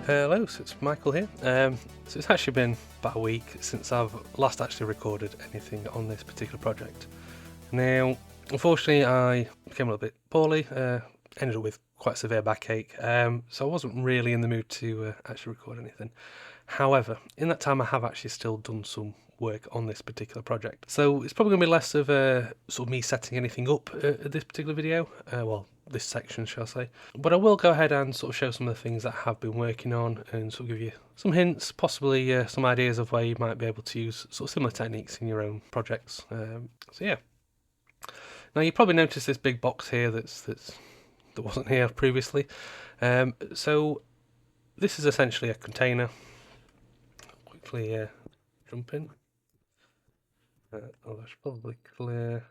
Hello, so it's Michael here. So it's actually been about a week since I've last actually recorded anything on this particular project. Now, unfortunately, I became a little bit poorly, ended up with quite severe backache, so I wasn't really in the mood to actually record anything. However, in that time I have actually still done some work on this particular project. So it's probably going to be less of a sort of me setting anything up at this particular video, this section shall I say. But I will go ahead and sort of show some of the things that I have been working on and sort of give you some hints, possibly some ideas of where you might be able to use sort of similar techniques in your own projects. So yeah. Now you probably noticed this big box here that wasn't here previously. So this is essentially a container. Quickly jump in. I should probably clear.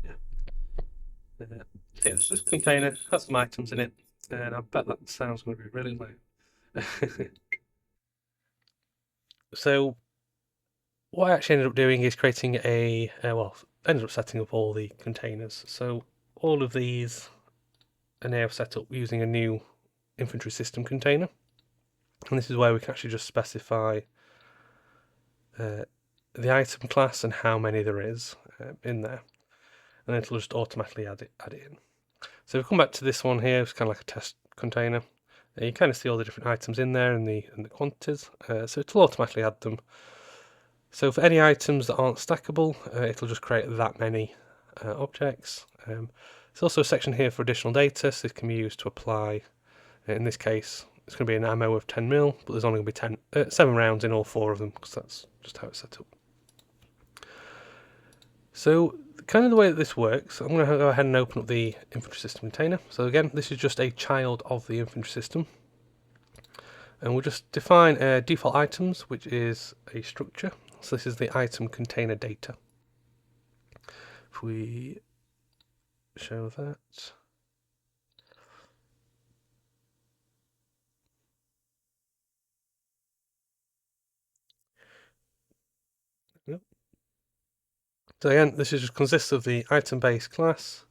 Yeah. It's this container has some items in it, and I bet that sounds going to be really loud. So what I actually ended up doing is creating ended up setting up all the containers. So all of these are now set up using a new infantry system container. And this is where we can actually just specify the item class and how many there is in there. And it'll just automatically add it in. So if we come back to this one here, it's kind of like a test container. You kind of see all the different items in there and the quantities. So it'll automatically add them. So for any items that aren't stackable, it'll just create that many objects. There's also a section here for additional data, so it can be used to apply. In this case, it's going to be an ammo of 10mm, but there's only going to be 7 rounds in all 4 of them, because that's just how it's set up. So kind of the way that this works, I'm going to go ahead and open up the infantry system container. So again, this is just a child of the infantry system. And we'll just define default items, which is a structure. So this is the item container data. If we show that. Yep. So again, this just consists of the item base class,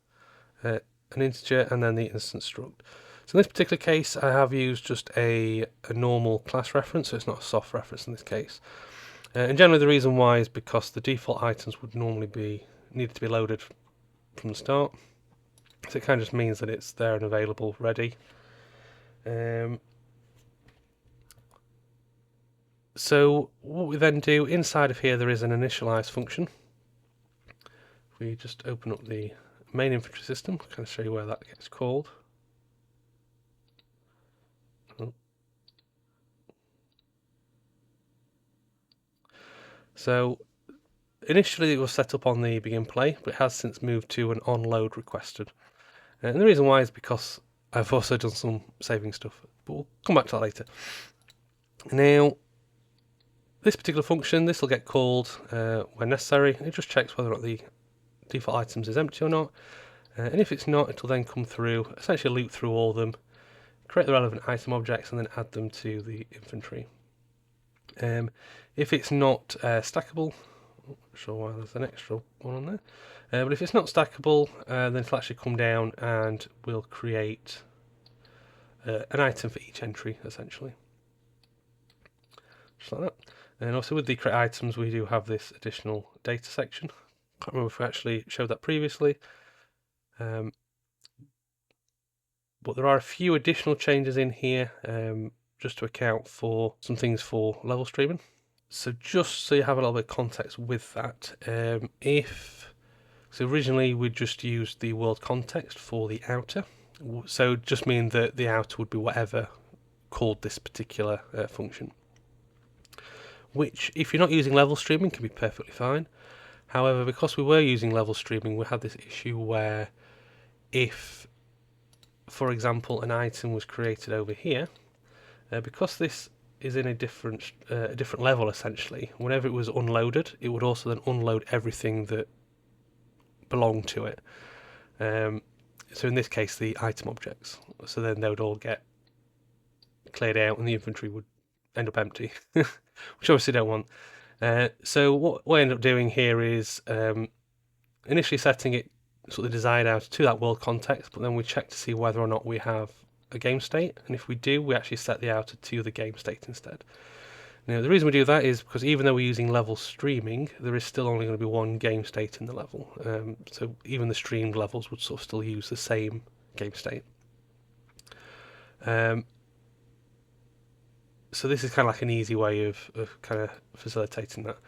an integer, and then the instance struct. So in this particular case, I have used just a normal class reference, so it's not a soft reference in this case. And generally the reason why is because the default items would normally be needed to be loaded from the start. So it kind of just means that it's there and available, ready. So what we then do, inside of here there is an initialize function. If we just open up the main infantry system, kind of show you where that gets called. So initially it was set up on the begin play, but it has since moved to an on load requested. And the reason why is because I've also done some saving stuff, but we'll come back to that later. Now, this particular function, this will get called when necessary. It just checks whether or not the default items is empty or not. And if it's not, it'll then come through, essentially loop through all of them, create the relevant item objects, and then add them to the infantry. If it's not stackable, I'm not sure why there's an extra one on there, but if it's not stackable, then it'll actually come down and we'll create an item for each entry, essentially. Just like that. And also with the create items, we do have this additional data section. Can't remember if we actually showed that previously. But there are a few additional changes in here just to account for some things for level streaming. So just so you have a little bit of context with that, so originally we just used the world context for the outer, so it just mean that the outer would be whatever called this particular function, which if you're not using level streaming can be perfectly fine. However, because we were using level streaming, we had this issue where if, for example, an item was created over here, because this is in a different level essentially, whenever it was unloaded, it would also then unload everything that belonged to it. So in this case, the item objects. So then they would all get cleared out and the infantry would end up empty, which obviously don't want. So what we end up doing here is initially setting it sort of desired outer to that world context, but then we check to see whether or not we have a game state, and if we do, we actually set the outer to the game state instead. Now, the reason we do that is because even though we're using level streaming, there is still only going to be one game state in the level. So even the streamed levels would sort of still use the same game state. So this is kind of like an easy way of kind of facilitating that.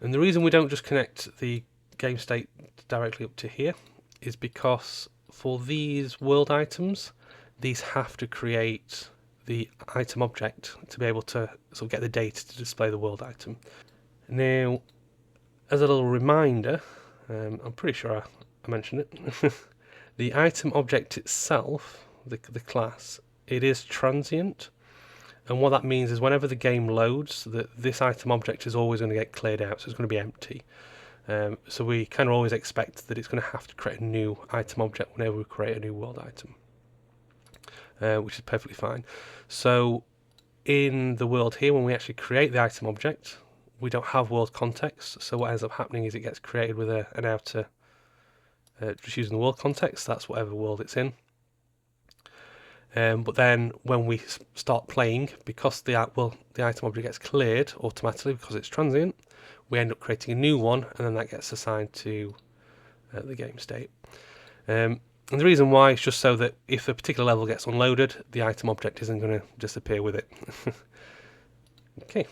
And the reason we don't just connect the game state directly up to here is because for these world items, these have to create the item object to be able to sort of get the data to display the world item. Now, as a little reminder, I'm pretty sure I mentioned it, the item object itself, the class, it is transient, and what that means is whenever the game loads, this item object is always going to get cleared out, so it's going to be empty. So we kind of always expect that it's going to have to create a new item object whenever we create a new world item. Which is perfectly fine. So in the world here, when we actually create the item object, we don't have world context, so what ends up happening is it gets created with an outer, just using the world context, that's whatever world it's in. But then when we start playing, because the item object gets cleared automatically because it's transient, we end up creating a new one, and then that gets assigned to the game state. And the reason why is just so that if a particular level gets unloaded, the item object isn't going to disappear with it. Okay.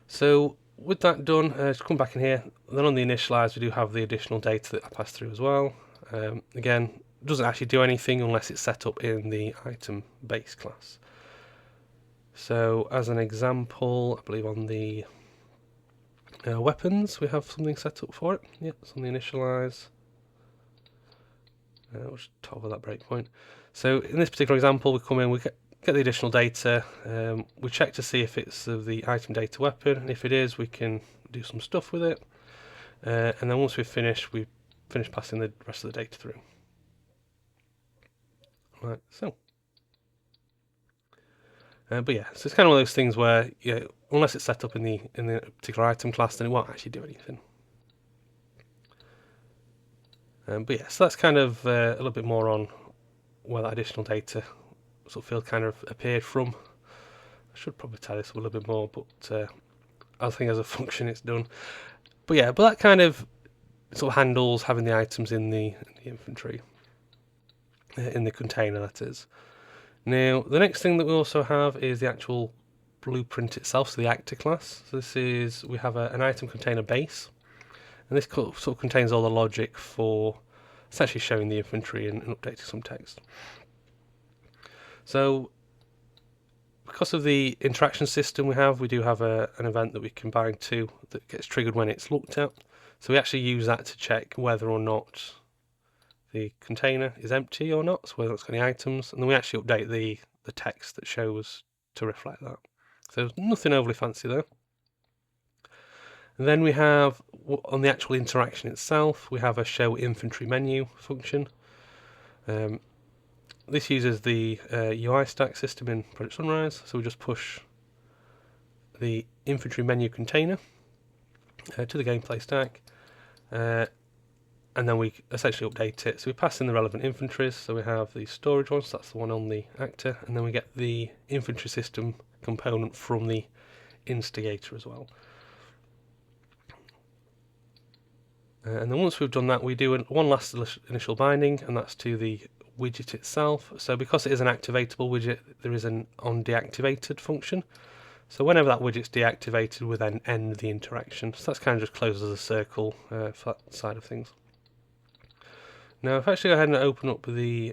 So with that done, just come back in here. Then on the initialize, we do have the additional data that I pass through as well. Again, it doesn't actually do anything unless it's set up in the item base class. So as an example, I believe on the weapons, we have something set up for it. Yep, it's on the initialize. We'll just toggle that breakpoint. So in this particular example, we come in, we get the additional data, we check to see if it's of the item data weapon, and if it is, we can do some stuff with it, and then once we've finished, we finish passing the rest of the data through. Right, so. But yeah, so it's kind of one of those things where, unless it's set up in the particular item class, then it won't actually do anything. But yeah, so that's kind of a little bit more on where that additional data sort of field kind of appeared from. I should probably tie this up a little bit more, but I think as a function it's done. But yeah, but that kind of sort of handles having the items in the inventory, in the container, that is. Now, the next thing that we also have is the actual blueprint itself, so the actor class. So this is, we have an item container base. And this sort of contains all the logic for essentially showing the inventory and updating some text. So, because of the interaction system we do have an event that we can bind to that gets triggered when it's looked at. So we actually use that to check whether or not the container is empty or not, so whether it's got any items, and then we actually update the text that shows to reflect that. So nothing overly fancy there. And then we have, on the actual interaction itself, we have a show inventory menu function. This uses the UI stack system in Project Sunrise, so we just push the inventory menu container to the gameplay stack, and then we essentially update it. So we pass in the relevant inventories, so we have the storage one, so that's the one on the actor, and then we get the inventory system component from the instigator as well. And then once we've done that, we do one last initial binding, and that's to the widget itself. So because it is an activatable widget, there is an onDeactivated function. So whenever that widget's deactivated, we then end the interaction. So that's kind of just closes a circle for that side of things. Now, if I actually go ahead and open up the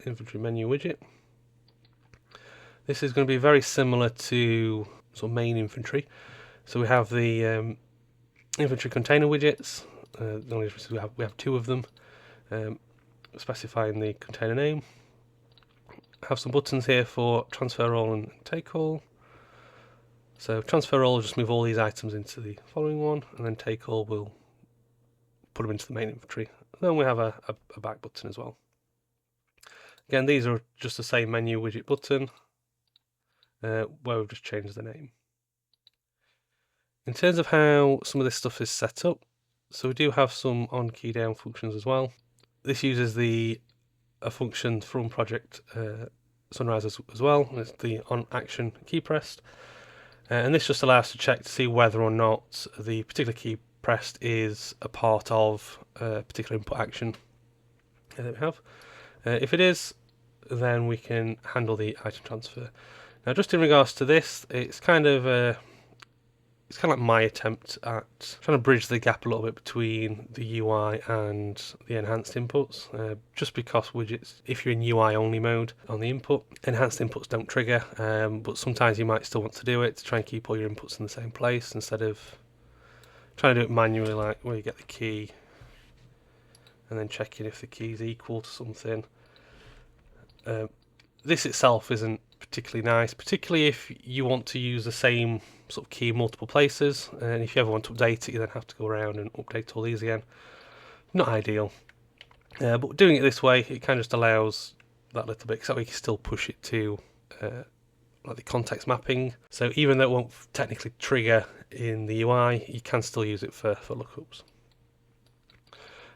inventory menu widget, this is going to be very similar to sort of main inventory. So we have the inventory container widgets. The only difference is we have two of them, specifying the container name. I have some buttons here for transfer all and take all. So transfer all will just move all these items into the following one, and then take all will put them into the main inventory. And then we have a back button as well. Again, these are just the same menu widget button, where we've just changed the name. In terms of how some of this stuff is set up, So we do have some on key down functions as well. This uses a function from project Sunrise as well. It's the on action key pressed, and this just allows us to check to see whether or not the particular key pressed is a part of a particular input action that we have. If it is, then we can handle the item transfer. Now, just in regards to this, it's kind of like my attempt at trying to bridge the gap a little bit between the UI and the enhanced inputs. Just because widgets, if you're in UI only mode on the input, enhanced inputs don't trigger, but sometimes you might still want to do it to try and keep all your inputs in the same place instead of trying to do it manually, like where you get the key and then checking if the key is equal to something. This itself isn't particularly nice, particularly if you want to use the same sort of key in multiple places, and if you ever want to update it, you then have to go around and update all these again. Not ideal, but doing it this way, it kind of just allows that little bit, so we can still push it to like the context mapping. So even though it won't technically trigger in the UI, you can still use it for lookups.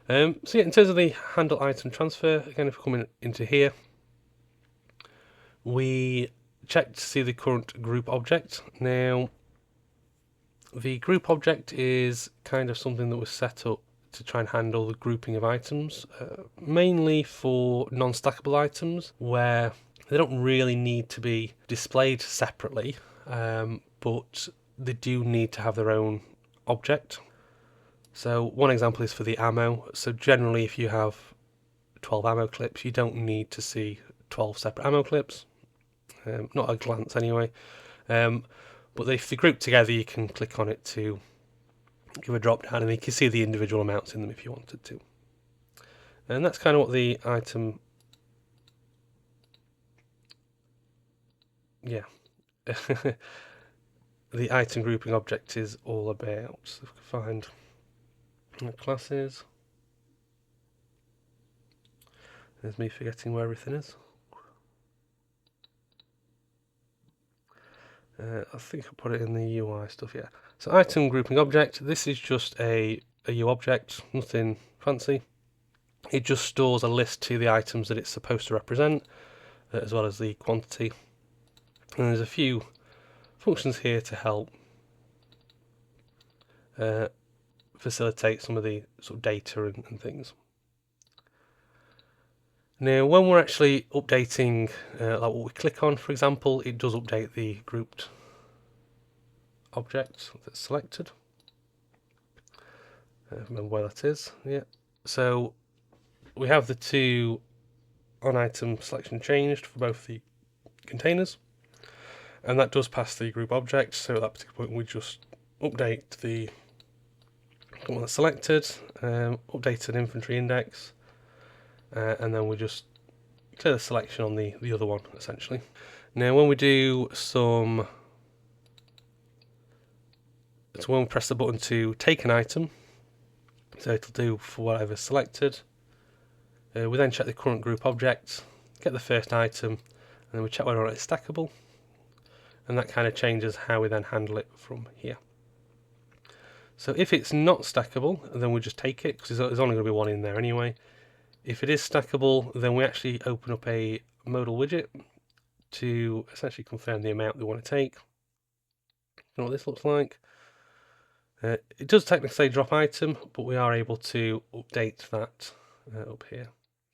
So yeah, in terms of the handle item transfer, again, if we come into here, we check to see the current group object. Now, the group object is kind of something that was set up to try and handle the grouping of items, mainly for non-stackable items where they don't really need to be displayed separately, but they do need to have their own object. So one example is for the ammo. So generally, if you have 12 ammo clips, you don't need to see 12 separate ammo clips. Not at a glance anyway, but if they're grouped together, you can click on it to give a drop down and you can see the individual amounts in them if you wanted to. And that's kind of what the item, the item grouping object is all about. So if we can find classes, there's me forgetting where everything is. I think I put it in the UI stuff, yeah. So item grouping object, this is just a U object, nothing fancy. It just stores a list to the items that it's supposed to represent, as well as the quantity. And there's a few functions here to help facilitate some of the sort of data and things. Now, when we're actually updating, like what we click on, for example, it does update the grouped object that's selected. Remember where that is, yeah. So we have the two on item selection changed for both the containers, and that does pass the group object. So at that particular point, we just update the one that's selected, update an inventory index, and then we just clear the selection on the other one, essentially. Now, when we do when we press the button to take an item, so it'll do for whatever's selected, we then check the current group object, get the first item, and then we check whether or not it's stackable, and that kind of changes how we then handle it from here. So if it's not stackable, then we just take it, because there's only going to be one in there anyway. If it is stackable, then we actually open up a modal widget to essentially confirm the amount we want to take. You know what this looks like? It does technically say drop item, but we are able to update that up here.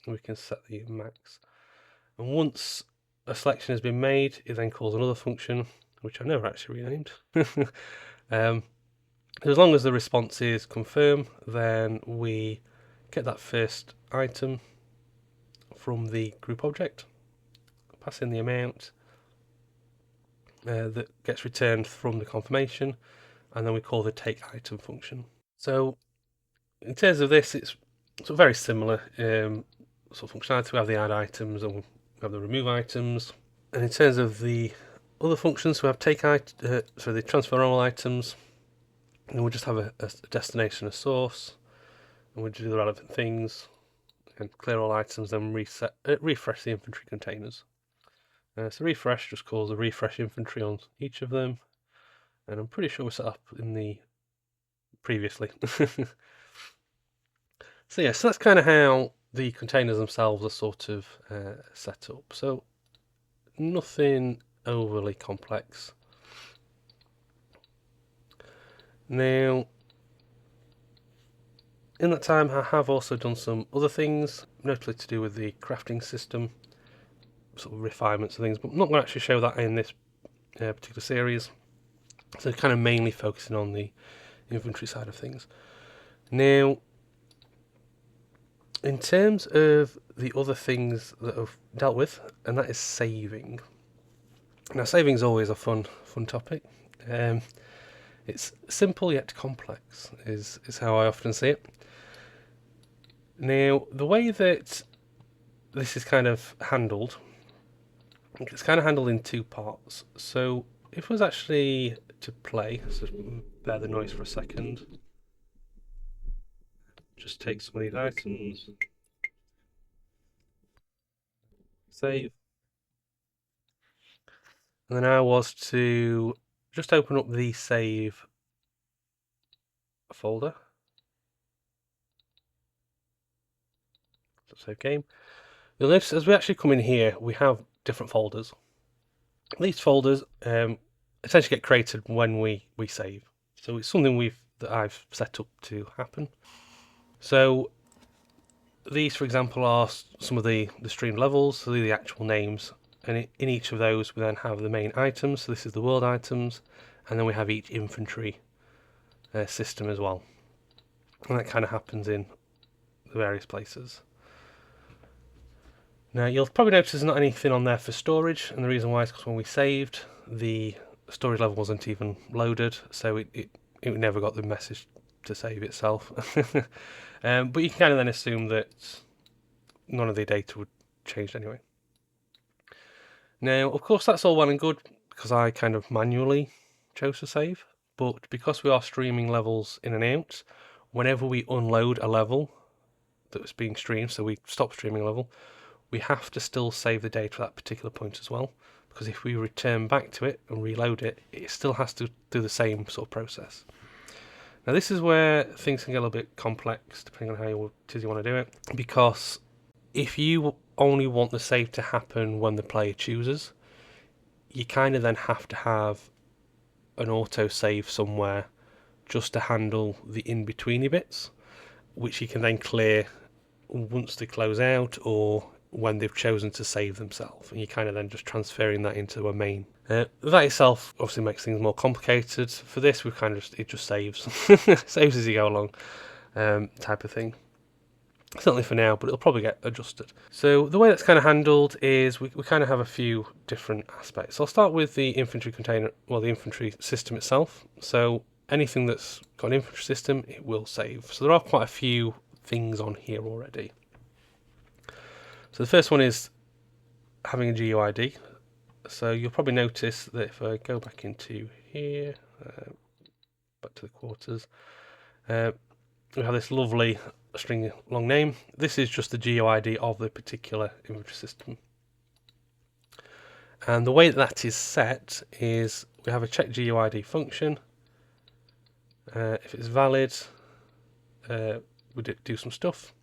We can set the max. And once a selection has been made, it then calls another function, which I've never actually renamed. As long as the response is confirm, then we get that first item from the group object, pass in the amount that gets returned from the confirmation, and then we call the take item function. So in terms of this, it's sort of very similar sort of functionality. We have the add items and we have the remove items. And in terms of the other functions, we have the transfer all items, and we just have a destination, a source, and we do the relevant things and clear all items, then refresh the inventory containers. So refresh just calls a refresh inventory on each of them, and I'm pretty sure we're set up in the previously. So yeah, so that's kind of how the containers themselves are sort of set up. So nothing overly complex. Now, in that time, I have also done some other things, notably to do with the crafting system, sort of refinements and things, but I'm not going to actually show that in this particular series. So kind of mainly focusing on the inventory side of things. Now, in terms of the other things that I've dealt with, and that is saving. Now, saving is always a fun topic. It's simple yet complex, is how I often see it. Now, the way that this is kind of handled, it's kind of handled in two parts. So, if it was actually to play, so bear the noise for a second. Just take some of these items, save, and then I was to just open up the save folder. Save game. You'll notice as we actually come in here, we have different folders. These folders essentially get created when we save. So it's something that I've set up to happen. So these, for example, are some of the streamed levels, so they're the actual names. And in each of those, we then have the main items. So this is the world items, and then we have each infantry system as well. And that kind of happens in the various places. Now you'll probably notice there's not anything on there for storage, and the reason why is because when we saved, the storage level wasn't even loaded, so it never got the message to save itself. But you can kind of then assume that none of the data would change anyway. Now, of course, that's all well and good because I kind of manually chose to save, but because we are streaming levels in and out, whenever we unload a level that was being streamed, so we stop streaming a level, we have to still save the data at that particular point as well, because if we return back to it and reload it, it still has to do the same sort of process. Now this is where things can get a little bit complex depending on how it is you want to do it, because if you only want the save to happen when the player chooses, you kind of then have to have an auto save somewhere just to handle the in-betweeny bits, which you can then clear once they close out or when they've chosen to save themselves, and you're kind of then just transferring that into a main. That itself obviously makes things more complicated. For this, we kind of it just saves, saves as you go along, type of thing. Certainly for now, but it'll probably get adjusted. So the way that's kind of handled is we kind of have a few different aspects. So I'll start with the infantry container, well, the infantry system itself. So anything that's got an infantry system, it will save. So there are quite a few things on here already. So the first one is having a GUID. So you'll probably notice that if I go back into here, back to the quarters, we have this lovely string long name. This is just the GUID of the particular infantry system. And the way that is set is we have a check GUID function. If it's valid, we do some stuff.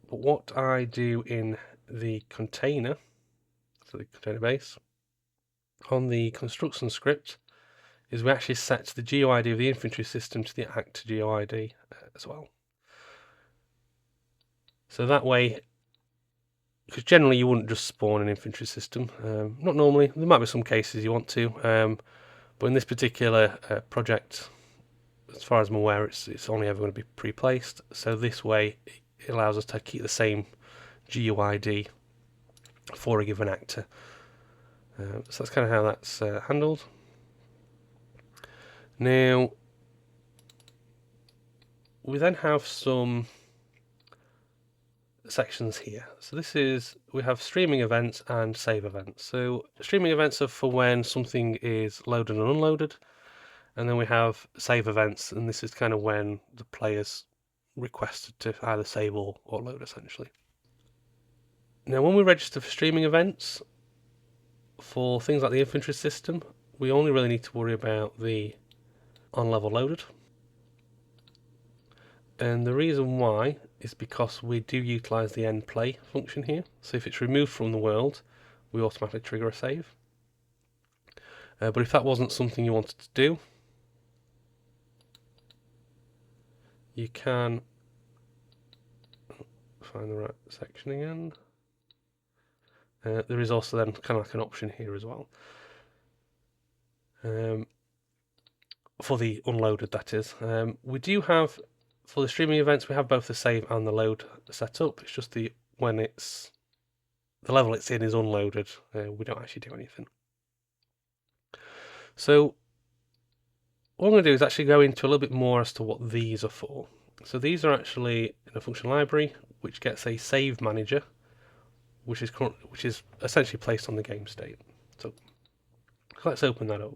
But what I do in the container, so the container base, on the construction script, is we actually set the GUID of the infantry system to the act GUID as well. So that way, because generally you wouldn't just spawn an infantry system, not normally, there might be some cases you want to, but in this particular project, as far as I'm aware, it's only ever going to be pre-placed, so this way it allows us to keep the same GUID for a given actor. So that's kind of how that's handled. Now, we then have some sections here. So we have streaming events and save events. So streaming events are for when something is loaded and unloaded, and then we have save events, and this is kind of when the player's requested to either save or load essentially. Now when we register for streaming events, for things like the infantry system, we only really need to worry about the on level loaded. And the reason why is because we do utilize the end play function here. So if it's removed from the world, we automatically trigger a save. But if that wasn't something you wanted to do, you can find the right section again. There is also then kind of like an option here as well. For the unloaded, that is. We do have, for the streaming events, we have both the save and the load set up. It's just when it's the level it's in is unloaded, we don't actually do anything. So what I'm going to do is actually go into a little bit more as to what these are for. So these are actually in a function library which gets a save manager, which is essentially placed on the game state. So let's open that up.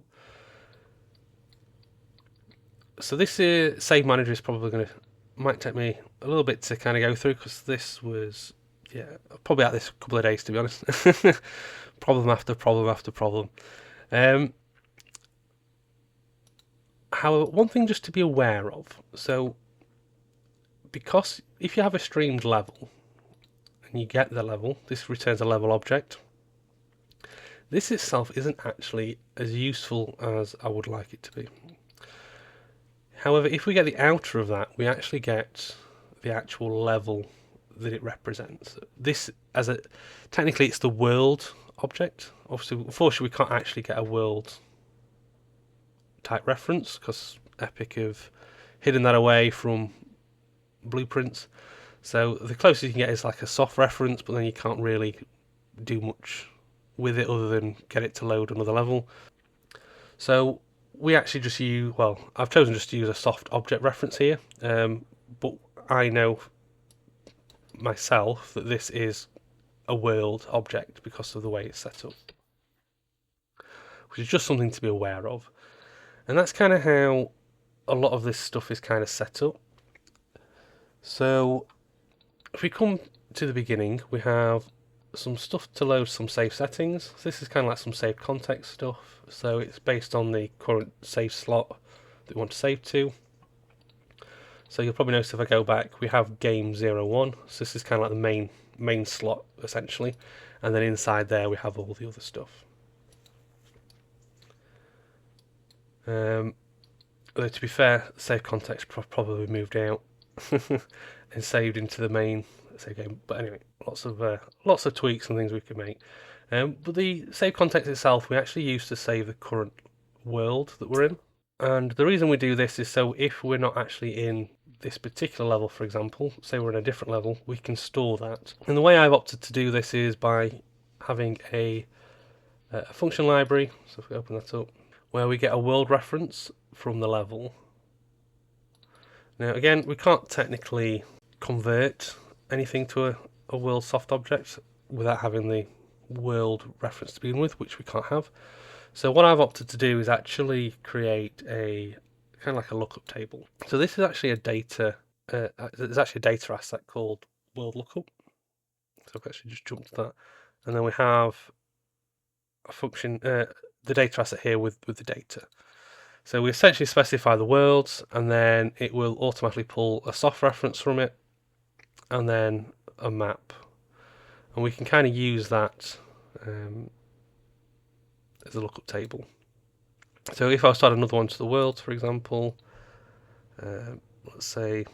So this save manager is probably might take me a little bit to kind of go through, because this was, yeah, probably at this a couple of days, to be honest. Problem after problem after problem. However, one thing just to be aware of, so because if you have a streamed level and you get the level, this returns a level object. This itself isn't actually as useful as I would like it to be. However, if we get the outer of that, we actually get the actual level that it represents. This, technically it's the world object. Obviously, unfortunately, we can't actually get a world type reference because Epic have hidden that away from blueprints. So the closest you can get is like a soft reference, but then you can't really do much with it other than get it to load another level. So we actually just use, well, I've chosen just to use a soft object reference here, but I know myself that this is a world object because of the way it's set up, which is just something to be aware of. And that's kind of how a lot of this stuff is kind of set up. So if we come to the beginning, we have some stuff to load some save settings. So this is kind of like some save context stuff. So it's based on the current save slot that we want to save to. So you'll probably notice if I go back, we have game 01. So this is kind of like the main slot essentially. And then inside there we have all the other stuff. Although to be fair, save context probably moved out and saved into the main save game. But anyway, lots of tweaks and things we can make. But the save context itself, we actually use to save the current world that we're in. And the reason we do this is so if we're not actually in this particular level, for example, say we're in a different level, we can store that. And the way I've opted to do this is by having a function library. So if we open that up, where we get a world reference from the level. Now again, we can't technically convert anything to a world soft object without having the world reference to begin with, which we can't have. So what I've opted to do is actually create a kind of like a lookup table. So this is actually a data, there's actually a data asset called world lookup. So I've actually just jumped to that. And then we have a function, the data asset here with the data. So we essentially specify the worlds, and then it will automatically pull a soft reference from it, and then a map. And we can kind of use that as a lookup table. So if I start another one to the worlds, for example, let's say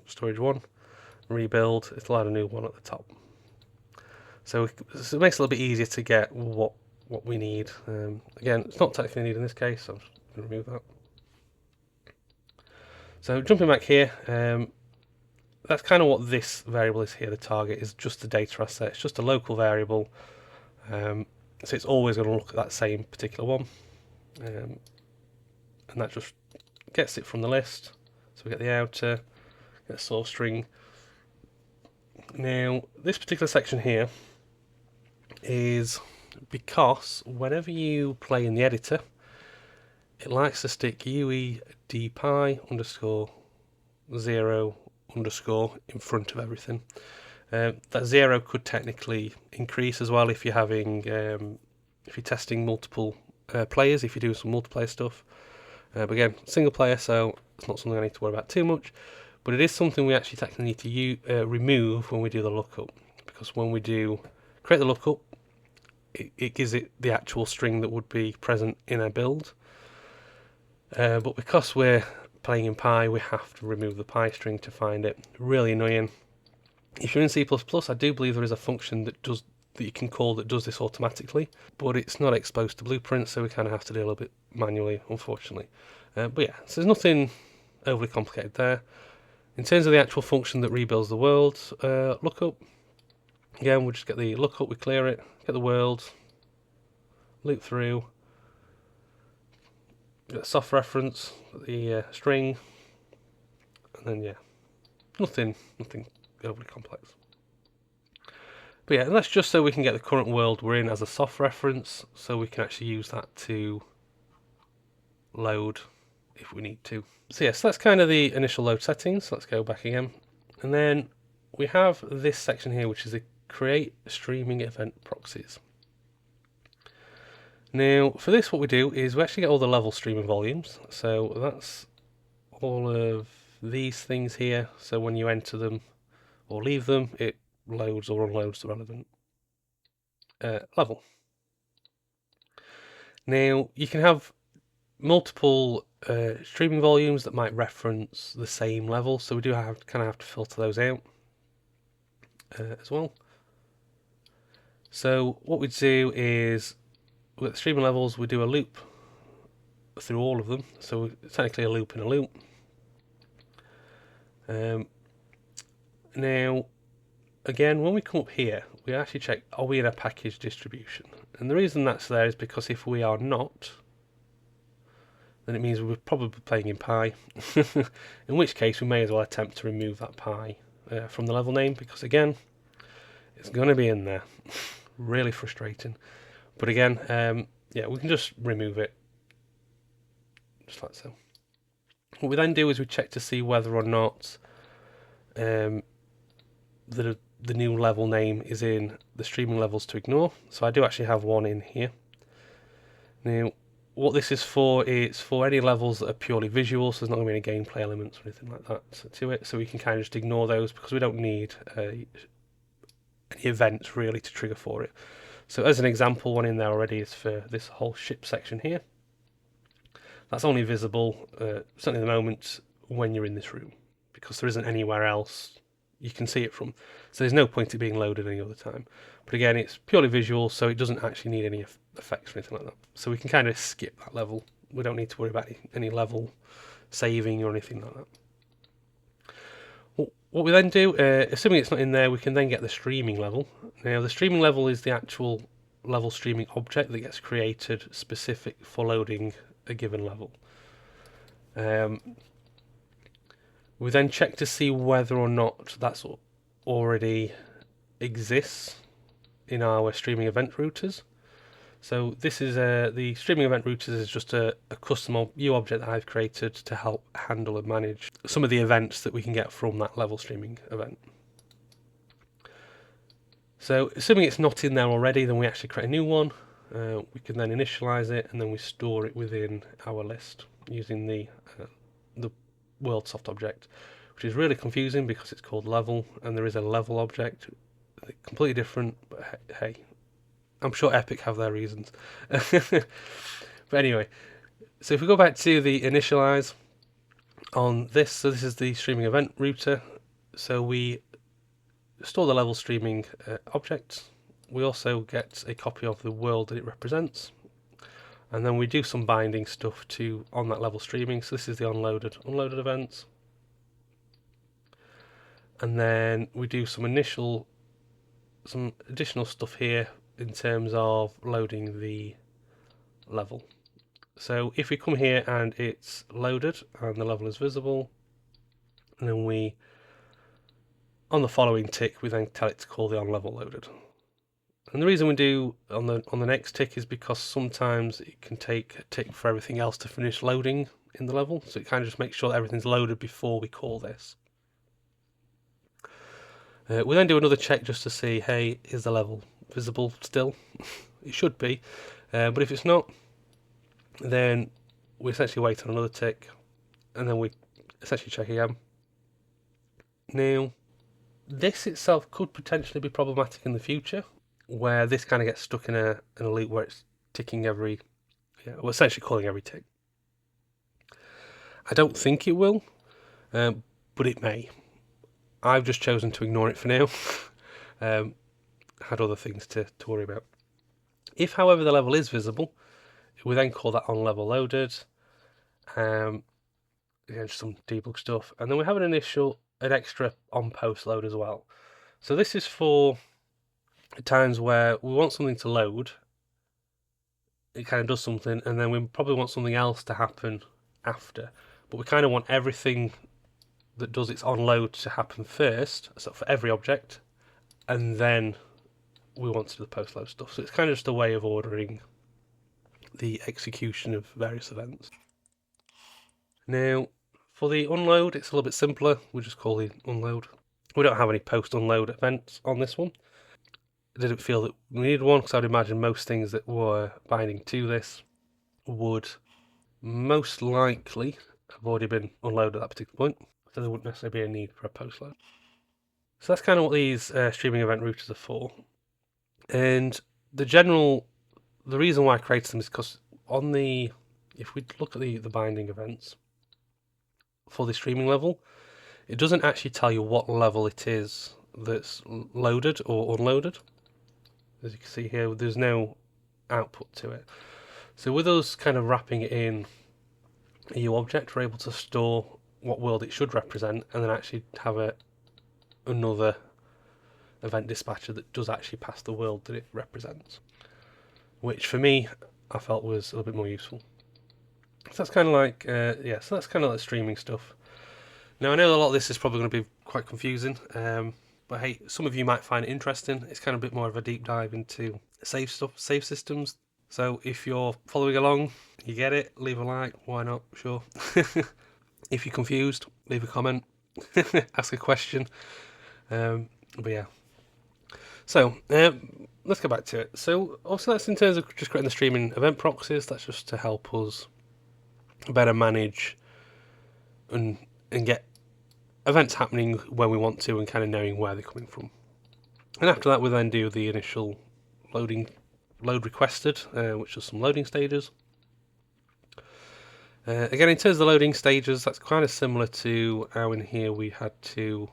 storage 1, rebuild, it'll add a new one at the top. So it makes it a little bit easier to get what we need. Again, it's not technically needed in this case, so I'm just going to remove that. So jumping back here, that's kind of what this variable is here. The target is just the data asset. It's just a local variable. So it's always going to look at that same particular one. And that just gets it from the list. So we get the outer, get the source string. Now, this particular section here is because whenever you play in the editor, it likes to stick UE5_0_ in front of everything. That 0 could technically increase as well if you're having if you're testing multiple players, if you do some multiplayer stuff. But again, single player, so it's not something I need to worry about too much. But it is something we actually technically need to remove when we do the lookup, because when we do create the lookup, it gives it the actual string that would be present in a build. But because we're playing in Pi, we have to remove the Pi string to find it. Really annoying. If you're in C++, I do believe there is a function that you can call that does this automatically, but it's not exposed to blueprints, so we kind of have to do a little bit manually, unfortunately. But yeah, so there's nothing overly complicated there. In terms of the actual function that rebuilds the world, lookup, again, we'll just get the lookup, we clear it, get the world, loop through, get the soft reference, the string, and then yeah, nothing overly complex. But yeah, and that's just so we can get the current world we're in as a soft reference, so we can actually use that to load if we need to. So yes, that's kind of the initial load settings. Let's go back again. And then we have this section here, which is the create streaming event proxies. Now, for this, what we do is we actually get all the level streaming volumes. So that's all of these things here. So when you enter them or leave them, it loads or unloads the relevant level. Now, you can have multiple streaming volumes that might reference the same level, so we do kind of have to filter those out as well. So what we do is with streaming levels, we do a loop through all of them, so technically a loop in a loop. Now, again, when we come up here, we actually check, are we in a package distribution? And the reason that's there is because if we are not, then it means we're probably playing in Pi, in which case we may as well attempt to remove that Pi from the level name, because again, it's going to be in there. Really frustrating. But again, yeah, we can just remove it, just like so. What we then do is we check to see whether or not the new level name is in the streaming levels to ignore. So I do actually have one in here. Now, what this is for any levels that are purely visual, so there's not going to be any gameplay elements or anything like that to it, so we can kind of just ignore those because we don't need any events really to trigger for it. So as an example, one in there already is for this whole ship section here. That's only visible, certainly at the moment, when you're in this room, because there isn't anywhere else you can see it from. So there's no point it being loaded any other time. But again, it's purely visual, so it doesn't actually need any effects or anything like that. So we can kind of skip that level. We don't need to worry about any level saving or anything like that. What we then do, assuming it's not in there, we can then get the streaming level. Now, the streaming level is the actual level streaming object that gets created specific for loading a given level. We then check to see whether or not that's already exists in our streaming event routers. So this is the streaming event routers is just a custom view object that I've created to help handle and manage some of the events that we can get from that level streaming event. So assuming it's not in there already, then we actually create a new one. We can then initialize it, and then we store it within our list using the world soft object, which is really confusing because it's called level, and there is a level object, completely different. But hey, I'm sure Epic have their reasons. But anyway, so if we go back to the initialize on this, so this is the streaming event router. So we store the level streaming object. We also get a copy of the world that it represents. And then we do some binding stuff on that level streaming. So this is the unloaded events. And then we do some additional stuff here in terms of loading the level. So if we come here and it's loaded and the level is visible, and then on the following tick, we then tell it to call the onLevel loaded. And the reason we do on the next tick is because sometimes it can take a tick for everything else to finish loading in the level. So it kind of just makes sure that everything's loaded before we call this. We then do another check just to see, hey, is the level visible still? It should be, but if it's not, then we essentially wait on another tick, and then we essentially check again. Now, this itself could potentially be problematic in the future, where this kind of gets stuck in a loop where it's ticking every, well, essentially calling every tick. I don't think it will, but it may. I've just chosen to ignore it for now. Had other things to worry about. If, however, the level is visible, we then call that on level loaded. Again, just some debug stuff, and then we have an extra on post load as well. So this is for times where we want something to load, it kind of does something, and then we probably want something else to happen after, but we kind of want everything that does its on load to happen first, so for every object, and then we want to do the post load stuff. So it's kind of just a way of ordering the execution of various events. Now, for the unload, it's a little bit simpler. We just call the unload. We don't have any post unload events on this one. I didn't feel that we needed one, because I'd imagine most things that were binding to this would most likely have already been unloaded at that particular point, so there wouldn't necessarily be a need for a post load. So that's kind of what these streaming event routers are for. And the reason why I created them is because if we look at the binding events for the streaming level, it doesn't actually tell you what level it is that's loaded or unloaded. As you can see here, there's no output to it. So with us kind of wrapping it in a U object, we're able to store what world it should represent, and then actually have another event dispatcher that does actually pass the world that it represents, which for me I felt was a little bit more useful. So that's kind of like so that's kind of like streaming stuff. Now I know a lot of this is probably going to be quite confusing, but hey, some of you might find it interesting. It's kind of a bit more of a deep dive into save systems. So if you're following along, you get it, leave a like, why not, sure. If you're confused, leave a comment, ask a question. But yeah. So let's go back to it. So also that's in terms of just creating the streaming event proxies. That's just to help us better manage and get events happening when we want to, and kind of knowing where they're coming from. And after that, we then do the initial load requested, which is some loading stages. Again, in terms of the loading stages, that's kind of similar to how in here we had two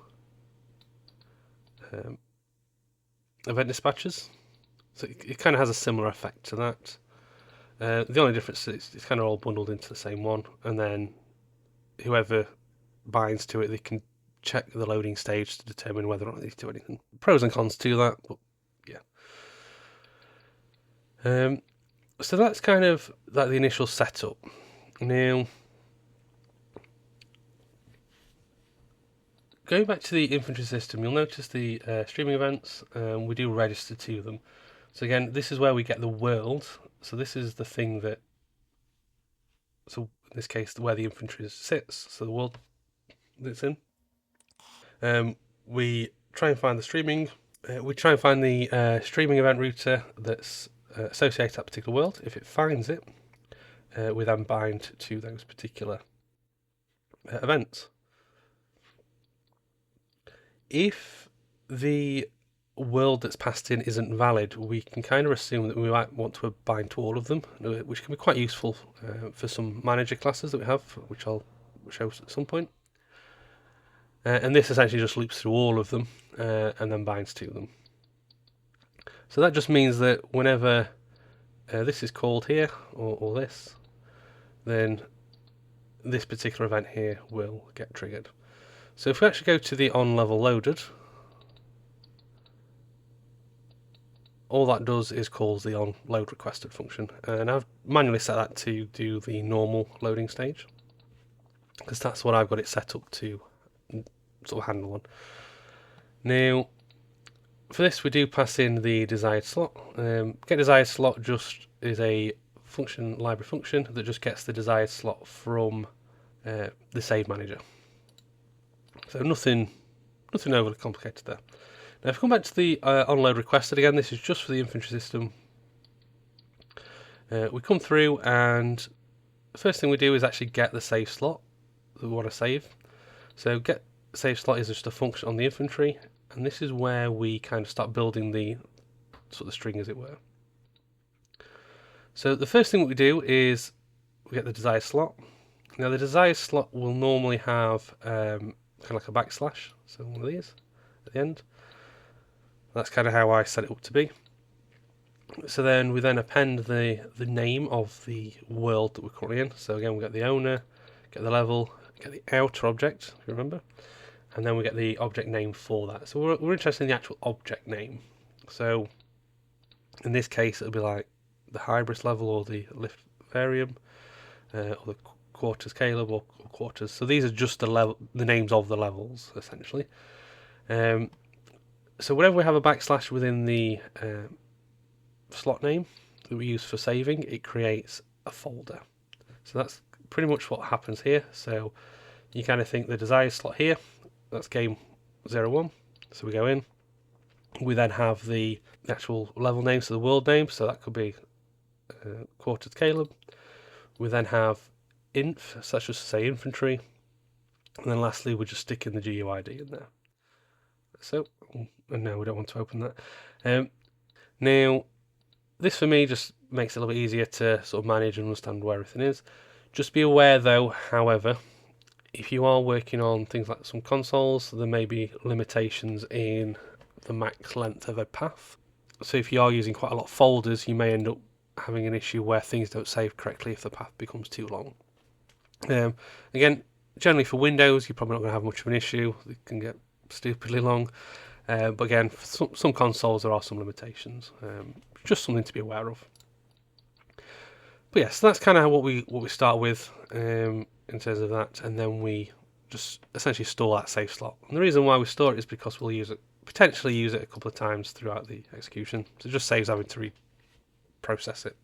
event dispatchers. So it kind of has a similar effect to that. The only difference is it's kind of all bundled into the same one, and then whoever binds to it, they can check the loading stage to determine whether or not they need to do anything. Pros and cons to that, but yeah. So that's kind of the initial setup. Now, going back to the infantry system, you'll notice the streaming events, we do register to them. So again, this is where we get the world. So this is the thing that, so in this case, where the infantry sits, so the world that's in. We try and find the streaming. We try and find the streaming event router that's associated to that particular world. If it finds it, we then bind to those particular events. If the world that's passed in isn't valid, we can kind of assume that we might want to bind to all of them, which can be quite useful for some manager classes that we have, which I'll show at some point. And this essentially just loops through all of them and then binds to them. So that just means that whenever this is called here, or this, then this particular event here will get triggered. So if we actually go to the on level loaded, all that does is calls the on load requested function, and I've manually set that to do the normal loading stage, because that's what I've got it set up to sort of handle on. Now, for this we do pass in the desired slot. Get desired slot just is a library function that just gets the desired slot from the save manager. So nothing nothing overly complicated there. Now if we come back to the onload requested again, this is just for the infantry system. We come through, and the first thing we do is actually get the save slot that we want to save. So get save slot is just a function on the infantry, and this is where we kind of start building the sort of string, as it were. So the first thing we do is we get the desired slot. Now the desired slot will normally have kind of like a backslash, so one of these at the end. That's kind of how I set it up to be. So then we append the name of the world that we're currently in. So again, we get the owner, get the level, get the outer object, if you remember, and then we get the object name for that. So we're interested in the actual object name. So in this case, it'll be like the Hybris level, or the lift varium, or the quarters Caleb, or quarters. So these are just the names of the levels, essentially. So whenever we have a backslash within the slot name that we use for saving, it creates a folder. So that's pretty much what happens here. So you kind of think the desired slot here, that's game 01. So we go in, we then have the actual level name, so the world name, so that could be quarters Caleb. We then have inf, so that's just to say infantry, and then lastly we just stick in the GUID in there. So, and no, we don't want to open that. Now this for me just makes it a little bit easier to sort of manage and understand where everything is. Just be aware though, however, if you are working on things like some consoles, there may be limitations in the max length of a path. So if you are using quite a lot of folders, you may end up having an issue where things don't save correctly if the path becomes too long. Again, generally for Windows, you're probably not going to have much of an issue. It can get stupidly long. But again, for some consoles there are some limitations. Just something to be aware of. But yes, that's kind of what we start with in terms of that, and then we just essentially store that save slot. And the reason why we store it is because we'll potentially use it a couple of times throughout the execution. So it just saves having to reprocess it.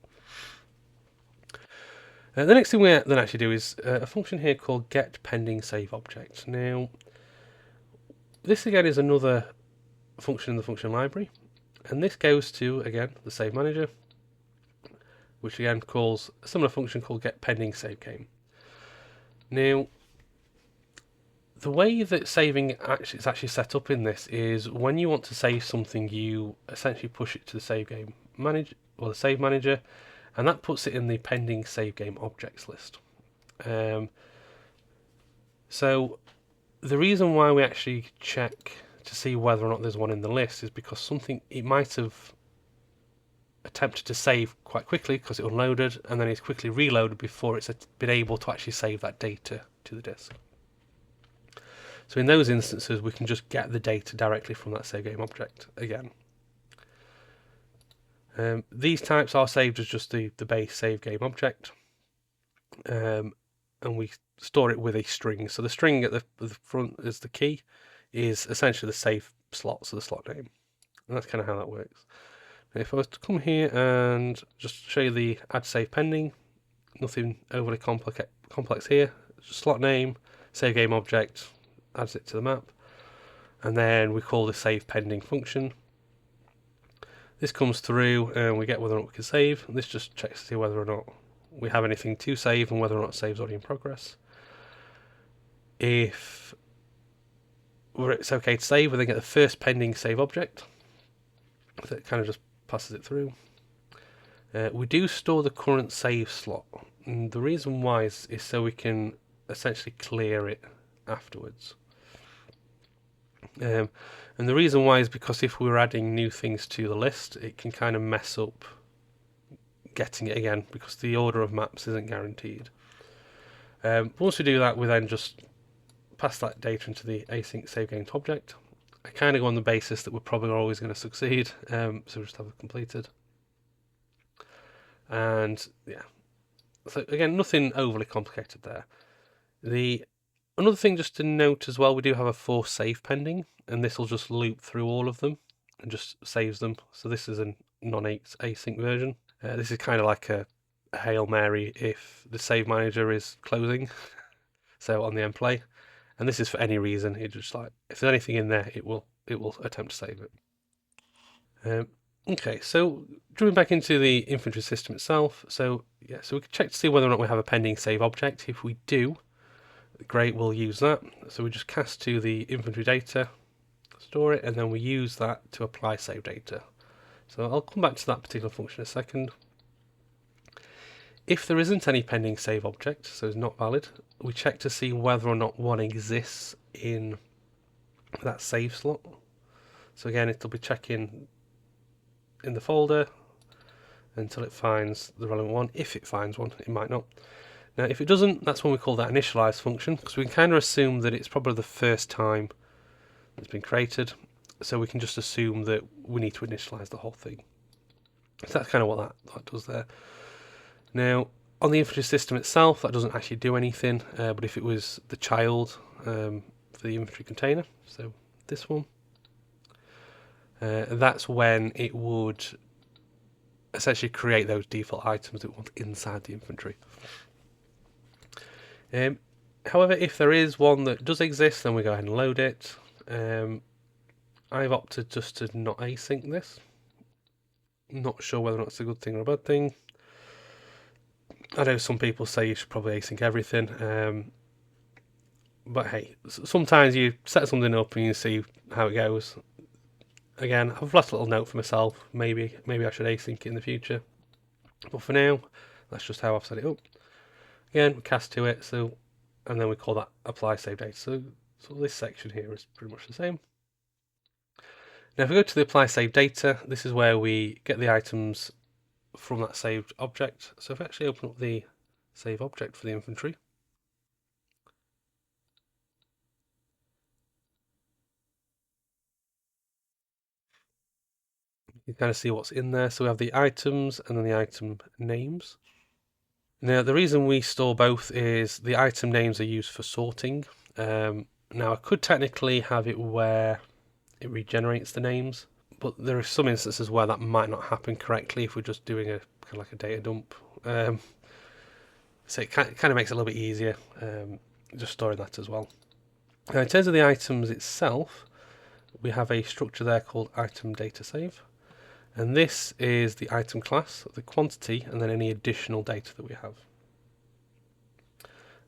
The next thing we then actually do is a function here called get pending save object. Now, this again is another function in the function library, and this goes to, again, the save manager, which again calls a similar function called get pending save game. Now, the way that saving is actually set up in this is when you want to save something, you essentially push it to the save game manager, or the save manager, and that puts it in the pending save game objects list. So the reason why we actually check to see whether or not there's one in the list is because it might have attempted to save quite quickly because it unloaded, and then it's quickly reloaded before it's been able to actually save that data to the disk. So in those instances, we can just get the data directly from that save game object again. These types are saved as just the base save game object, and we store it with a string. So the string at the front is the key, is essentially the save slot, so the slot name, and that's kind of how that works. And if I was to come here and just show you the add save pending, nothing overly complex here. Just slot name, save game object, adds it to the map, and then we call the save pending function. This comes through and we get whether or not we can save, and this just checks to see whether or not we have anything to save and whether or not save's already in progress. If it's okay to save, we then get the first pending save object that kind of just passes it through. We do store the current save slot, and the reason why is so we can essentially clear it afterwards. And the reason why is because if we're adding new things to the list, it can kind of mess up getting it again, because the order of maps isn't guaranteed. Once we do that, we then just pass that data into the async save game object. I kind of go on the basis that we're probably always going to succeed, so we just have it completed. And yeah, so again, nothing overly complicated there. Another thing just to note as well, we do have a force save pending, and this will just loop through all of them and just saves them. So this is a non-async version. This is kind of like a Hail Mary if the save manager is closing, so on the end play. And this is for any reason. It just like if there's anything in there, it will attempt to save it. Okay, so jumping back into the infantry system itself. So yeah, so we can check to see whether or not we have a pending save object. If we do, great, we'll use that. So we just cast to the infantry data, store it, and then we use that to apply save data. So I'll come back to that particular function in a second. If there isn't any pending save object, so it's not valid, we check to see whether or not one exists in that save slot. So again, it'll be checking in the folder until it finds the relevant one. If it finds one, it might not. Now, if it doesn't, that's when we call that initialize function, because we can kind of assume that it's probably the first time it's been created, so we can just assume that we need to initialize the whole thing. So that's kind of what that does there. Now, on the infantry system itself, that doesn't actually do anything, but if it was the child for the infantry container, so this one, that's when it would essentially create those default items that we want inside the infantry. However, if there is one that does exist, then we go ahead and load it. I've opted just to not async this. Not sure whether or not it's a good thing or a bad thing. I know some people say you should probably async everything, but hey, sometimes you set something up and you see how it goes. Again, I've left a little note for myself. Maybe I should async it in the future, but for now, that's just how I've set it up. Again, we cast to it, and then we call that apply save data. So this section here is pretty much the same. Now, if we go to the apply save data, this is where we get the items from that saved object. So if I actually open up the save object for the infantry, you kind of see what's in there. So we have the items and then the item names. Now, the reason we store both is the item names are used for sorting. Now, I could technically have it where it regenerates the names, but there are some instances where that might not happen correctly if we're just doing a kind of like a data dump. So it kind of makes it a little bit easier just storing that as well. Now, in terms of the items itself, we have a structure there called item data save, and this is the item class, the quantity, and then any additional data that we have.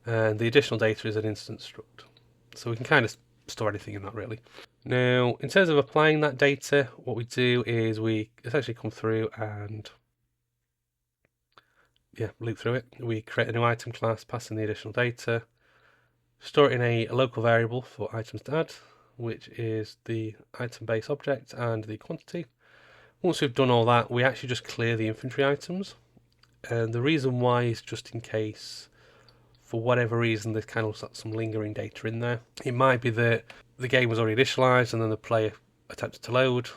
And the additional data is an instance struct, so we can kind of store anything in that really. Now, in terms of applying that data, what we do is we essentially come through and loop through it. We create a new item class, pass in the additional data, store it in a local variable for items to add, which is the item base object and the quantity. Once we've done all that, we actually just clear the infantry items. And the reason why is just in case, for whatever reason, there's kind of some lingering data in there. It might be that the game was already initialized and then the player attempted to load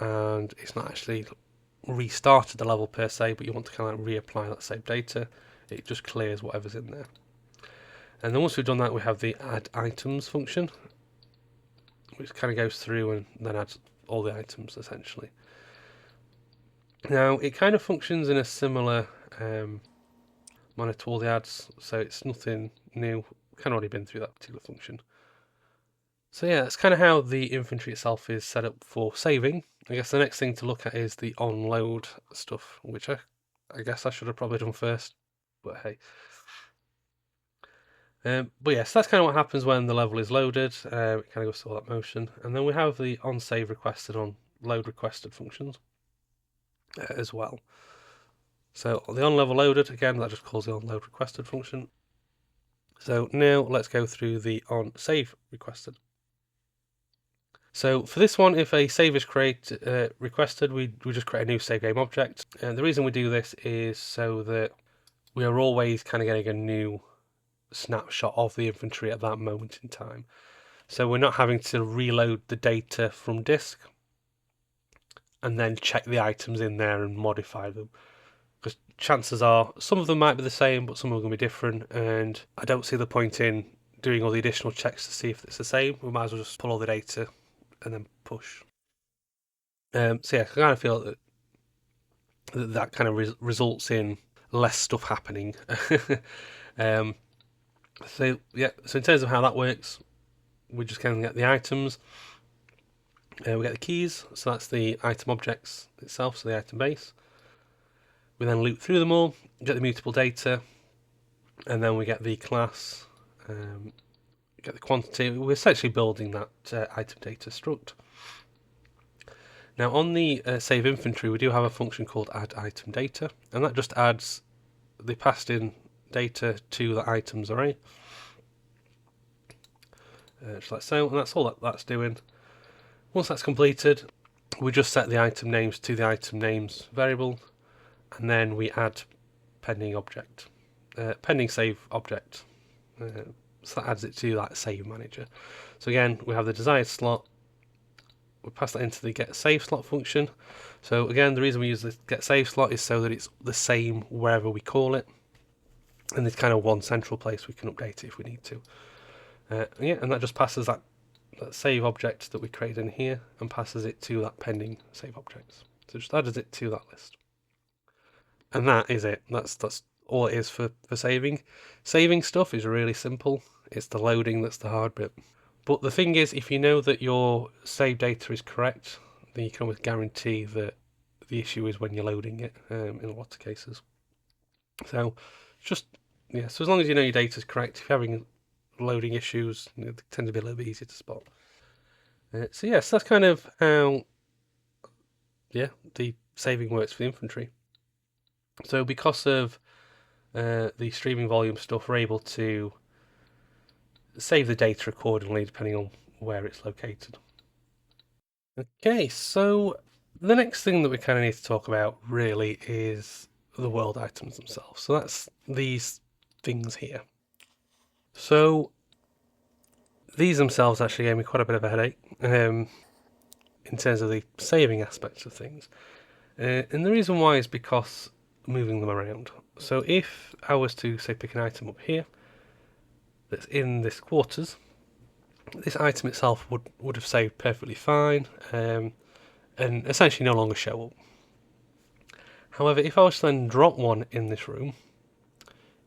and it's not actually restarted the level per se, but you want to kind of like reapply that same data. It just clears whatever's in there. And then once we've done that, we have the add items function, which kind of goes through and then adds all the items essentially. Now, it kind of functions in a similar manner to all the adds, so it's nothing new. We've kind of already been through that particular function. So yeah, that's kind of how the infantry itself is set up for saving. I guess the next thing to look at is the onload stuff, which I guess I should have probably done first, but hey. But yes, that's kind of what happens when the level is loaded. It kind of goes through all that motion, and then we have the on save requested, on load requested functions as well. So the on level loaded, again, that just calls the on load requested function. So now let's go through the on save requested. So for this one, if a save is requested, we just create a new save game object. And the reason we do this is so that we are always kind of getting a new snapshot of the infantry at that moment in time. So we're not having to reload the data from disk and then check the items in there and modify them. Because chances are some of them might be the same, but some of them will be different. And I don't see the point in doing all the additional checks to see if it's the same. We might as well just pull all the data and then push. So yeah, I kind of feel that kind of results in less stuff happening. So yeah, so in terms of how that works, we just kind of get the items. We get the keys, so that's the item objects itself, so the item base. We then loop through them all, get the mutable data, and then we get the class, get the quantity. We're essentially building that item data struct. Now on the save inventory, we do have a function called add item data, and that just adds the passed in data to the items array. Just like so, and that's all that's doing. Once that's completed, we just set the item names to the item names variable, and then we add pending object, pending save object. So that adds it to that save manager. So again, we have the desired slot. We pass that into the get save slot function. So again, the reason we use the get save slot is so that it's the same wherever we call it, and there's kind of one central place we can update it if we need to. Yeah, and that just passes that save object that we created in here and passes it to that pending save objects. So just adds it to that list. And that is it. That's all it is for saving. Saving stuff is really simple. It's the loading that's the hard bit. But the thing is, if you know that your save data is correct, then you can always guarantee that the issue is when you're loading it in a lot of cases. So just, yeah, so as long as you know your data is correct, if you're having loading issues, they tend to be a little bit easier to spot. So yes, that's kind of how the saving works for the infantry. So because of the streaming volume stuff, we're able to save the data accordingly depending on where it's located. Okay, so the next thing that we kind of need to talk about really is the world items themselves. So that's these things here. So these themselves actually gave me quite a bit of a headache in terms of the saving aspects of things. And the reason why is because moving them around. So if I was to, say, pick an item up here that's in this quarters, this item itself would have saved perfectly fine and essentially no longer show up. However, if I was to then drop one in this room,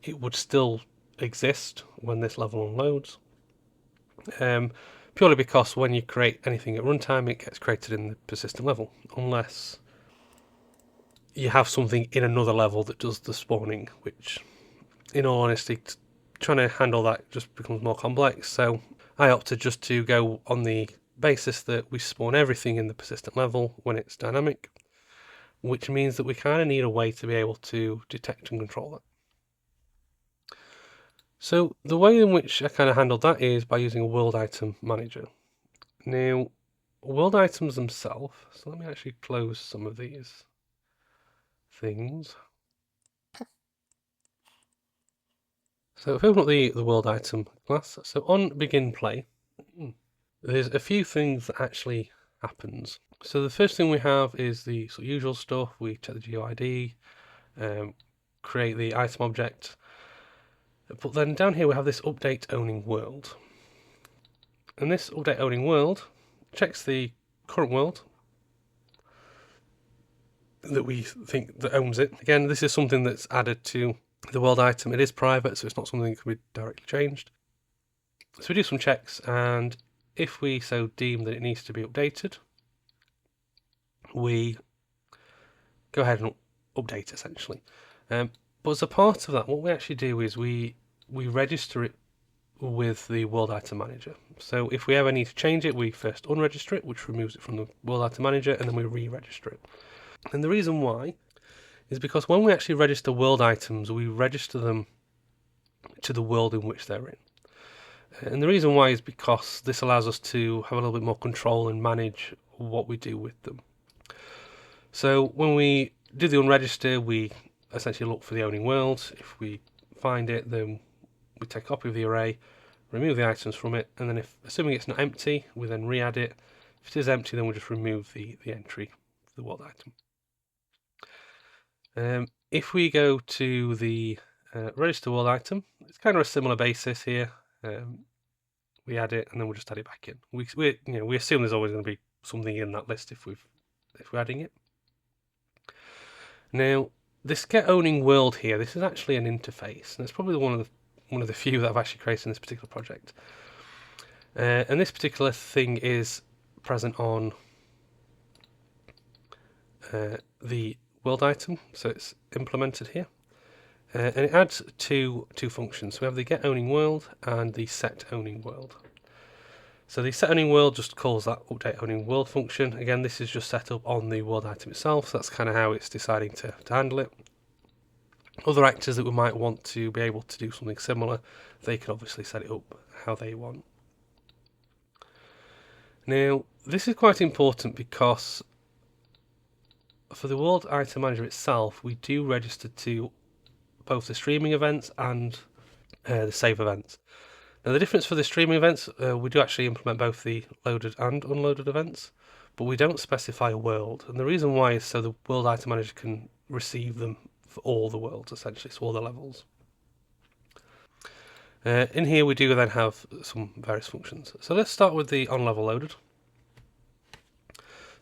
it would still exist when this level unloads. Purely because when you create anything at runtime, it gets created in the persistent level, unless you have something in another level that does the spawning, which, in all honesty, trying to handle that just becomes more complex. So I opted just to go on the basis that we spawn everything in the persistent level when it's dynamic, which means that we kind of need a way to be able to detect and control that. So the way in which I kind of handled that is by using a world item manager. Now, world items themselves, so let me actually close some of these things. So if we open up the world item class, so on begin play, there's a few things that actually happens. So the first thing we have is the sort of usual stuff. We check the GeoID, create the item object. But then down here we have this update owning world. And this update owning world checks the current world that we think that owns it. Again, this is something that's added to the world item. It is private, so it's not something that can be directly changed. So we do some checks, and if we so deem that it needs to be updated, we go ahead and update essentially. But as a part of that, what we actually do is we register it with the world item manager. So if we ever need to change it, we first unregister it, which removes it from the world item manager, and then we re-register it. And the reason why is because when we actually register world items, we register them to the world in which they're in. And the reason why is because this allows us to have a little bit more control and manage what we do with them. So when we do the unregister, we essentially look for the owning world. If we find it, then we take a copy of the array, remove the items from it, and then assuming it's not empty, we then re-add it. If it is empty, then we'll just remove the entry for the world item. If we go to the register world item, it's kind of a similar basis here. We add it and then we'll just add it back in. We assume there's always going to be something in that list if we're adding it. Now, this get owning world here, this is actually an interface, and it's probably one of the few that I've actually created in this particular project. And this particular thing is present on the world item, so it's implemented here. And it adds two functions. We have the get owning world and the set owning world. So the set owning world just calls that update owning world function. Again, this is just set up on the world item itself, so that's kind of how it's deciding to handle it. Other actors that we might want to be able to do something similar, they can obviously set it up how they want. Now, this is quite important because for the world item manager itself, we do register to both the streaming events and the save events. Now, the difference for the streaming events, we do actually implement both the loaded and unloaded events, but we don't specify a world. And the reason why is so the world item manager can receive them for all the worlds, essentially, so all the levels. In here, we do then have some various functions. So let's start with the on level loaded.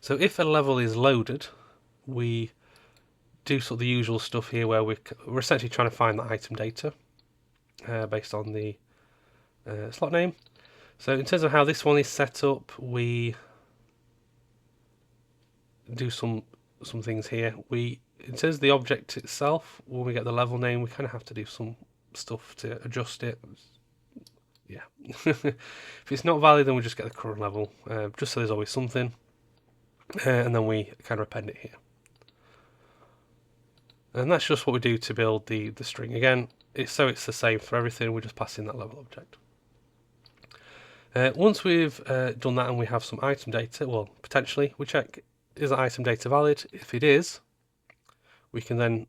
So if a level is loaded, we do sort of the usual stuff here where we're essentially trying to find the item data based on the slot name. So in terms of how this one is set up, we do some things here. In terms of the object itself, when we get the level name, we kind of have to do some stuff to adjust it. Yeah. If it's not valid, then we just get the current level, just so there's always something, and then we kind of append it here. And that's just what we do to build the string. Again, it's the same for everything, we just pass in that level object. Once we've done that and we have some item data, well, potentially, we check, is that item data valid? If it is, we kind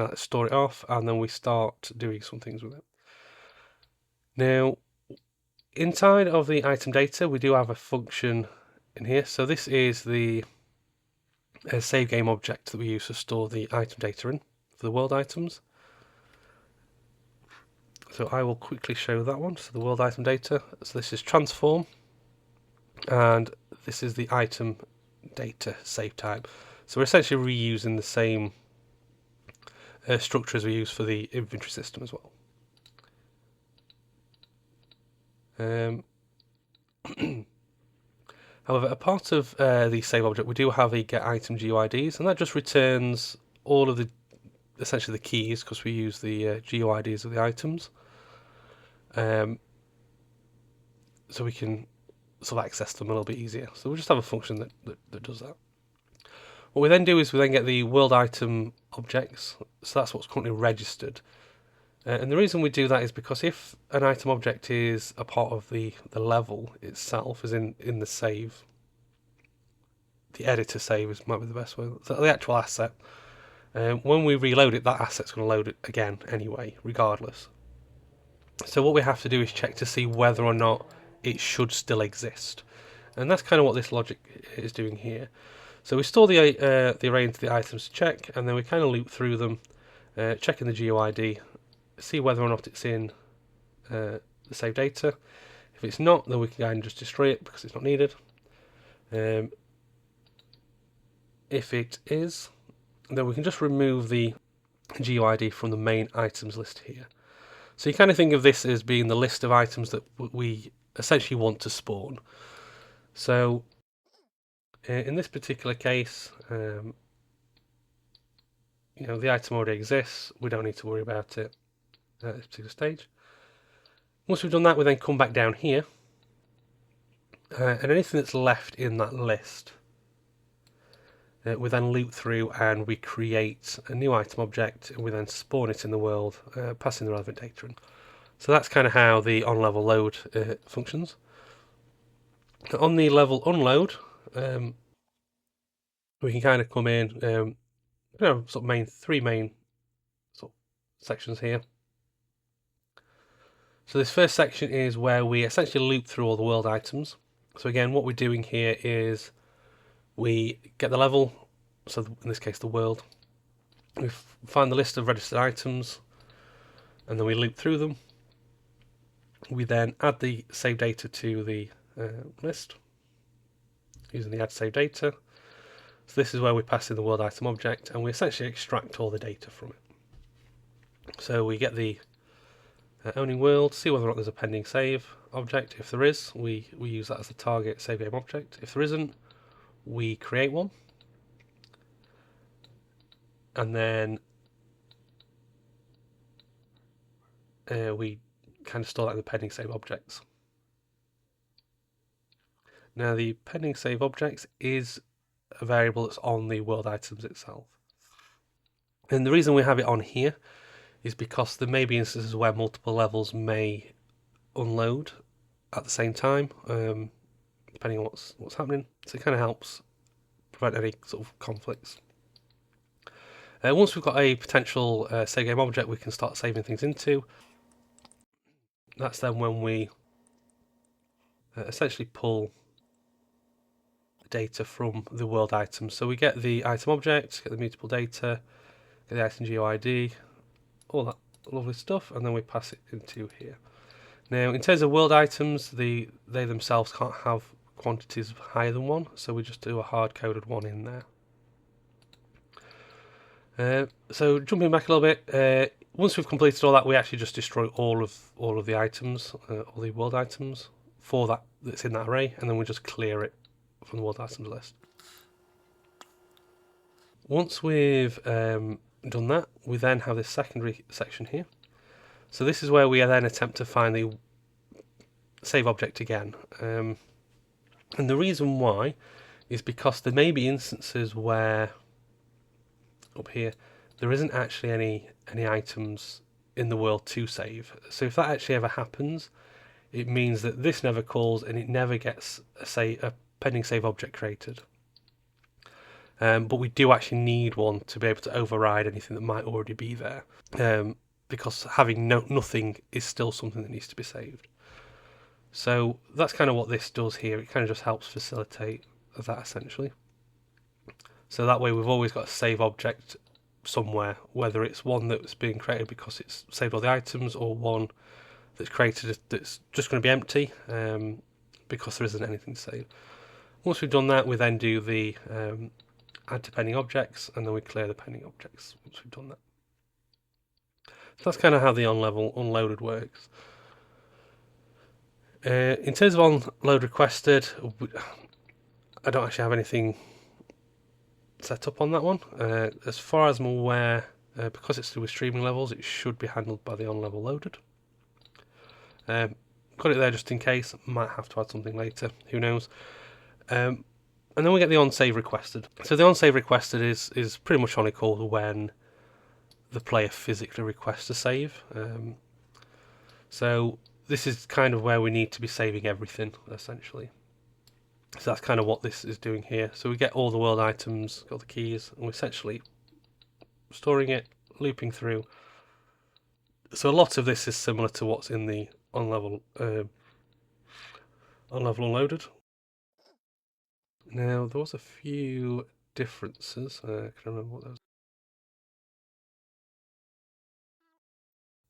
of store it off, and then we start doing some things with it. Now, inside of the item data, we do have a function in here. So this is the save game object that we use to store the item data in for the world items. So I will quickly show that one. So the world item data. So this is transform, and this is the item data save type. So we're essentially reusing the same structure as we use for the inventory system as well. However, a part of the save object, we do have a get item GUIDs, and that just returns all of essentially the keys, because we use the GUIDs of the items. So we can sort of access them a little bit easier. So we just have a function that does that. What we then do is we then get the world item objects, so that's what's currently registered. And the reason we do that is because if an item object is a part of the level itself, as in the save, the editor save might be the best way, so the actual asset, when we reload it, that asset's going to load it again anyway, regardless. So what we have to do is check to see whether or not it should still exist. And that's kind of what this logic is doing here. So we store the array into the items to check, and then we kind of loop through them, checking the GUID, see whether or not it's in the save data. If it's not, then we can go ahead and just destroy it because it's not needed. If it is, then we can just remove the GUID from the main items list here. So you kind of think of this as being the list of items that we essentially want to spawn. So in this particular case, the item already exists. We don't need to worry about it at this particular stage. Once we've done that, we then come back down here, and anything that's left in that list, we then loop through and we create a new item object, and we then spawn it in the world, passing the relevant data in. So that's kind of how the on-level load functions. On the level unload, we can kind of come in, sort of three main sort of sections here. So this first section is where we essentially loop through all the world items. So again, what we're doing here is we get the level, so in this case the world, we find the list of registered items, and then we loop through them. We then add the save data to the list using the add save data. So this is where we pass in the world item object, and we essentially extract all the data from it. So we get the Owning world, see whether or not there's a pending save object. If there is, we use that as the target save game object. If there isn't, we create one. And then we kind of store that in the pending save objects. Now the pending save objects is a variable that's on the world items itself. And the reason we have it on here is because there may be instances where multiple levels may unload at the same time, depending on what's happening. So it kind of helps prevent any sort of conflicts. Once we've got a potential save game object we can start saving things into, that's then when we essentially pull data from the world items. So we get the item object, get the mutable data, get the item GUID, all that lovely stuff, and then we pass it into here. Now, in terms of world items, they themselves can't have quantities higher than 1, so we just do a hard-coded 1 in there. So jumping back a little bit, once we've completed all that, we actually just destroy all of the items, all the world items for that's in that array, and then we just clear it from the world items list. Once we've done that, we then have this secondary section here. So this is where we then attempt to find the save object again. And the reason why is because there may be instances where up here there isn't actually any items in the world to save. So if that actually ever happens, it means that this never calls and it never gets a pending save object created. But we do actually need one to be able to override anything that might already be there, because having nothing is still something that needs to be saved. So that's kind of what this does here. It kind of just helps facilitate that essentially. So that way we've always got a save object somewhere, whether it's one that's being created because it's saved all the items, or one that's created that's just going to be empty because there isn't anything to save. Once we've done that, we then do the add to pending objects, and then we clear the pending objects once we've done that. So that's kind of how the on-level unloaded works. In terms of onload requested, I don't actually have anything set up on that one. As far as I'm aware, because it's to do with streaming levels, it should be handled by the on-level loaded. Got it there just in case. Might have to add something later, who knows. And then we get the on-save requested. So the on-save requested is pretty much only called when the player physically requests a save. So this is kind of where we need to be saving everything, essentially. So that's kind of what this is doing here. So we get all the world items, got the keys, and we're essentially storing it, looping through. So a lot of this is similar to what's in the on-level unloaded. Now, there was a few differences. I can remember what those.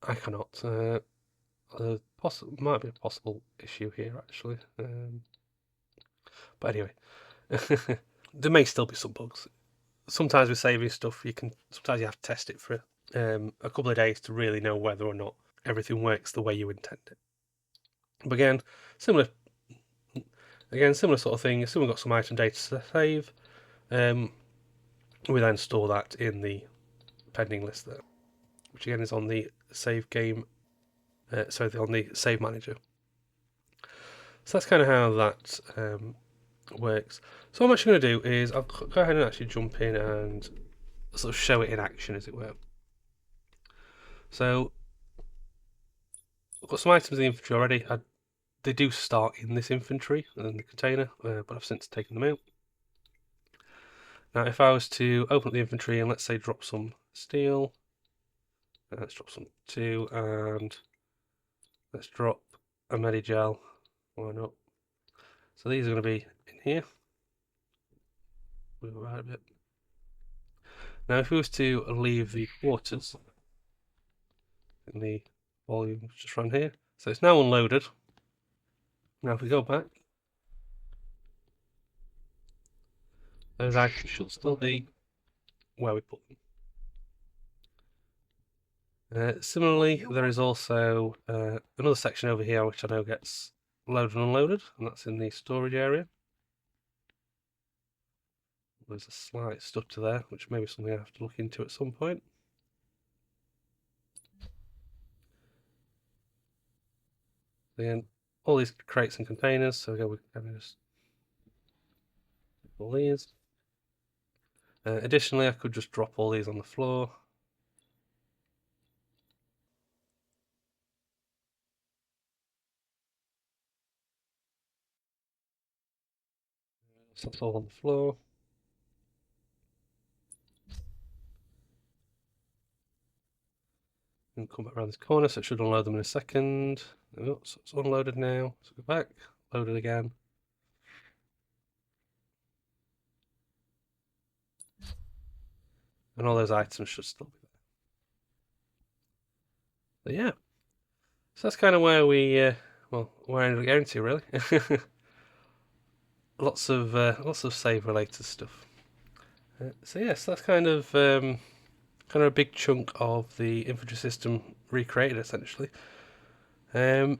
I cannot. Might be a possible issue here, actually. But anyway, there may still be some bugs. Sometimes with saving stuff, sometimes you have to test it for a couple of days to really know whether or not everything works the way you intend it. But again, similar sort of thing. Assume we've got some item data to save, we then store that in the pending list there, which again is on the save game. On the save manager. So that's kind of how that works. So what I'm actually going to do is I'll go ahead and actually jump in and sort of show it in action, as it were. So I've got some items in the inventory already. They do start in this inventory and the container, but I've since taken them out. Now, if I was to open up the inventory and let's say drop some steel, let's drop some 2, and let's drop a Medigel. Why not? So these are going to be in here. Move around a bit. Now, if we was to leave the quarters in the volume just around here, so it's now unloaded. Now, if we go back, those items should still be where we put them. Similarly, there is also another section over here which I know gets loaded and unloaded, and that's in the storage area. There's a slight stutter there, which may be something I have to look into at some point. Then all these crates and containers, so again we can just all these. Additionally, I could just drop all these on the floor. So that's all on the floor. And come back around this corner, so it should unload them in a second. Oh, so it's unloaded now. So go back, load it again. And all those items should still be there. But yeah, so that's kind of where we, well, where I ended up getting to really. lots of save related stuff. So yes, that's kind of a big chunk of the infantry system recreated essentially. So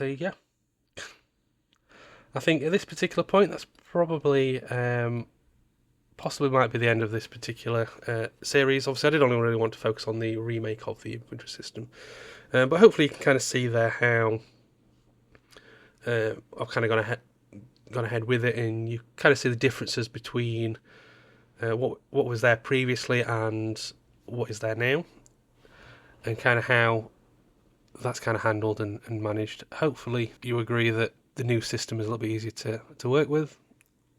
yeah, I think at this particular point, that's probably possibly might be the end of this particular series. Obviously, I did only really want to focus on the remake of the infantry system, but hopefully you can kind of see there how I've kind of gone ahead with it, and you kind of see the differences between what was there previously and what is there now, and kind of how that's kind of handled and managed. Hopefully you agree that the new system is a little bit easier to work with.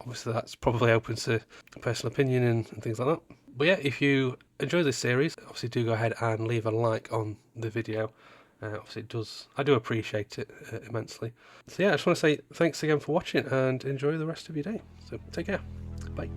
Obviously that's probably open to personal opinion and things like that. But yeah, if you enjoy this series, obviously do go ahead and leave a like on the video. Obviously I do appreciate it immensely. So yeah, I just want to say thanks again for watching and enjoy the rest of your day. So take care. Bye.